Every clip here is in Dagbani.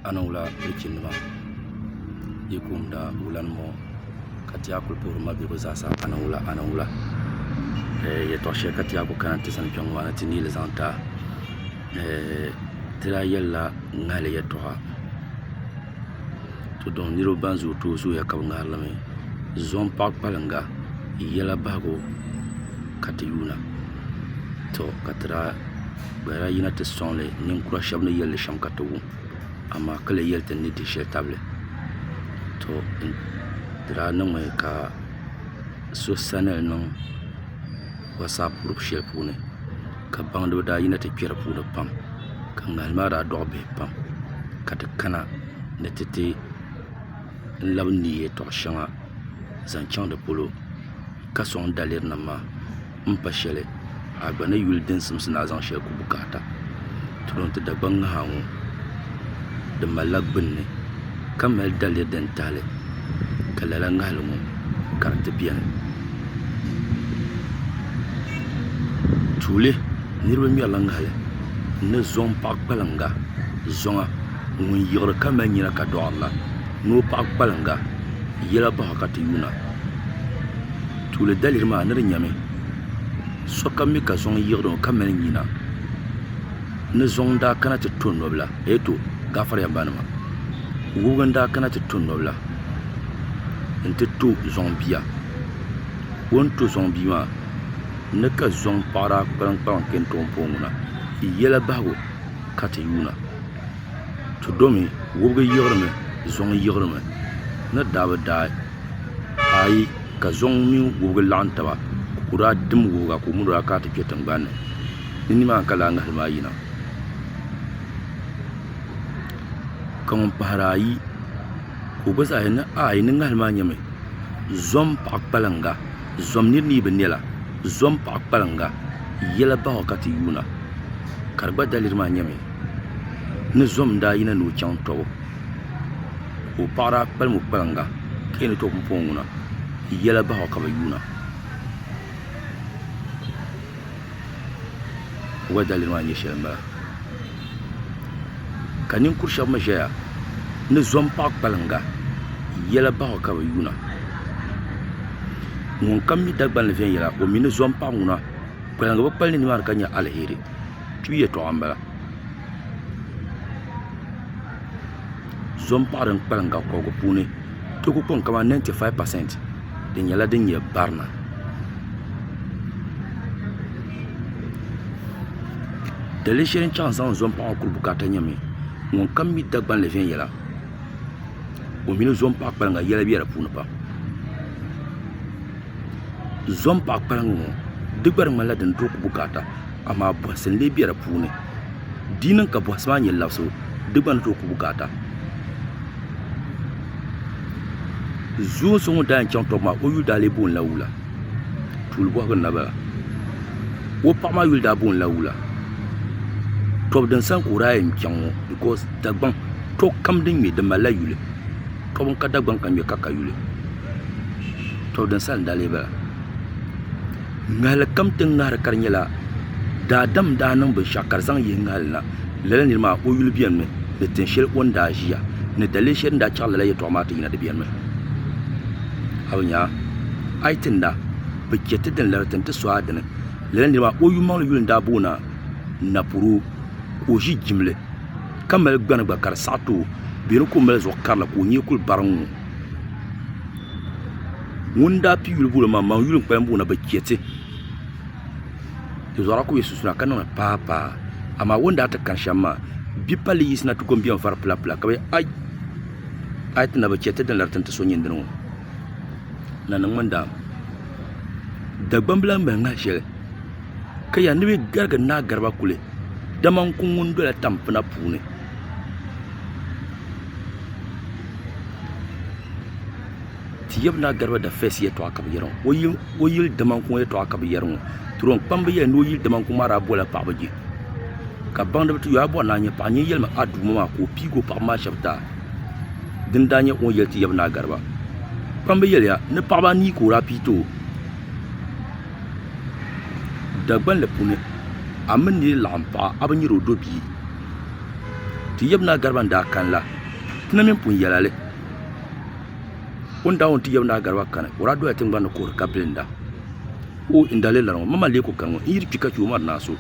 anawla likinima yikumda ulanmo katiakul pour mabigo zasa anawla ye toshe katiako kanati san jongwana tinile zanta tira yella ngale ye toha to don niro banzu to so ya kab ngarlame zon pak palanga yela bago katiyuna to katra bara yina te sonle nin kura shabne yelle sham katawu amma kala yelte ni di shel table to dra no mai ka so sanel no whatsapp group shel pune ka bangdo da yina te kira pune pam ka ngal mara do be pam kata kana ne tete labni to shanga zanchan de polo ka son dalir na ma mpa shele agbana yul din simsina zan shel ku bukata to don te da banga hawo de malagbin ne kamel dalir den tale kalala ngalmu karta biyan tule nirwe mi ala ngale ne zon pak balanga zonga ngun yor kamel nyina ka do Allah no pak balanga yela ba hakati yuna tule dalir ma nar nyame so kammi ka zon yor kamel nyina ne zon da kana te tonobla eto gafar ya banama wuganda kana te tonobla ente to zombia wonto zombia ne ka zon para kran ken ton ponguna yela bago kate yuna to domi wuga yorme zon yorme na dawa dai ai ka zon mi wuga lantaba kura dim wuga ko mura ka te ketan ban ni ma kala ngal mayina kan paharayi ko gosa hena ay ni ngal ma nyame zom pak palanga zom ni benela zom pak palanga yela ba wakati yuna karba dalir ma nyame ne zom da yina no chan to o para palmu palanga kene to mponguna yela ba wakaba yuna wa dalir ma nyeshamba kanin kursha majaya ne zom pak palanga yela ba ka yuna ngon kammi dagban le fen yela o min zom pa nguna palanga ba palni mar kanya alheri tuye to ambala zom pa ran palanga ko go pune to ko kon kama 95% den yela den ye barna dele shen chance zom pa ko bukata nyame ngon kammi dagban le fen yela o min zom pak palanga yela biara puna pa zom pak palanga dugbar mala den to bukata ama bosen le biara pune dinan ka bosma nyel lawso dugban to bukata zo so ndan chon to ma o yu dale bon lawula tul bo ko naba o pa ma yu da bon lawula to den san ko rayin kyanwo because dagban to kam din me da malayule to bon ka dagban kan me kaka yule to den san dale ba ngala kam tin ngar karnyala da dam da nan ba shakar san yin ngalna lele ni ma o yul biyan me le tin shel wonda jiya ne dale shen da charla ya to mata ina da biyan me awnya aitinda bikete den lartan ta swadan lele ni ma o yu ma yul da bona na puru ko ji jimle kamal gban gba kar sato biru ko mel zo karla ko nyi kul barangu wunda pi yul bulu ma yul pam buna ba kiete to zora ko yesu suna kanana papa ama wunda ta kan shamma bi pali yisna to gombiyan far pla pla ka ay tna ba kiete dan lartan ta so nyin dinu nan manda da gbamblan ba ngashel kaya nibe garga na garba kule daman kungun dola tampana pune tiyabna garba da fesi to akab yaron woyil daman kun to akab yaron turon pambe ya no yil daman kun mara bola pabaji ka banda tu ya bona nya pa nya yelma adu ma ko pigo pa ma shabta din danya on yel tiyabna garba pambe yel ya ne pa ni ko rapito dagban le pune amin ni lampa abin yiro dobi ti yebna garba da kanla tina min pun yalale onda on ti yebna garba kana ora do yatin bana ko ka blenda o indale la mama le ko kan yiri pika ki umar naso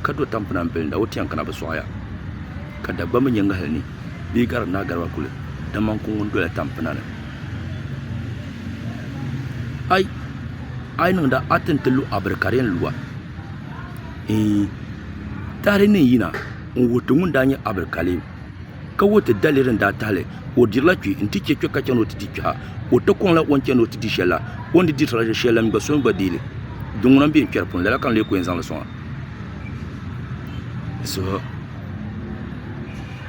ka do tampana blenda o tiyan kana ba soya ka da ba mun yanga halni bi gar na garba kule da man kun do la tampana ai nan da atin tulu abarkaren luwa tare ne yina woto mun danya abarkale ka woto dalirin da tale o dirla ki inti ke ka kano titi ha o to kon la won kano titi shela on di tra shela mi bason badile dungunan bi kerpon la kan le ko en zan la so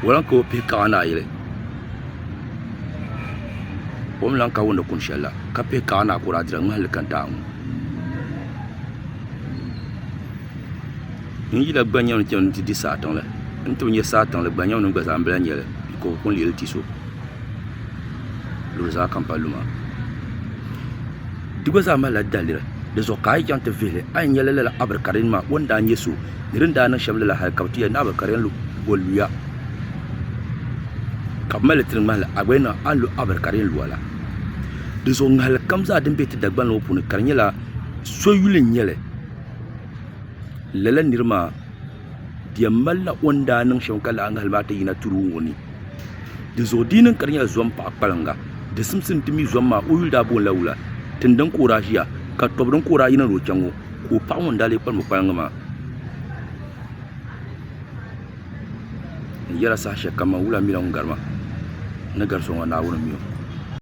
wala ko pe kana yele o mlan ka wonda kun shela ka pe kana ko radira ngal kan ta ni la banyan ti di satan la nto nye satan la banyan no gbaza ambla nyele ko kon li tiso lo za kan paluma di gbaza mala dalira de zo kai kan te vele ay nyele la abarkarin ma wanda nyeso dirin da na shamla la halkawtiya na abarkarin lu goluya kamal tin mala agwena alu abarkarin lu wala de zo ngal kamza din beti dagban lo pun karnyela so yulin nyele lala nirma dia malla wanda nan shankala an halmata yina turu woni de zo dinin karnya zuwan pa akpalanga de simsin timi zuwan ma uyul da bon laula tindan korashiya ka tobrin kora yina ro chango ko pa wanda le palmo palanga ma yara sa shakama wula miran garma na garso na wona miyo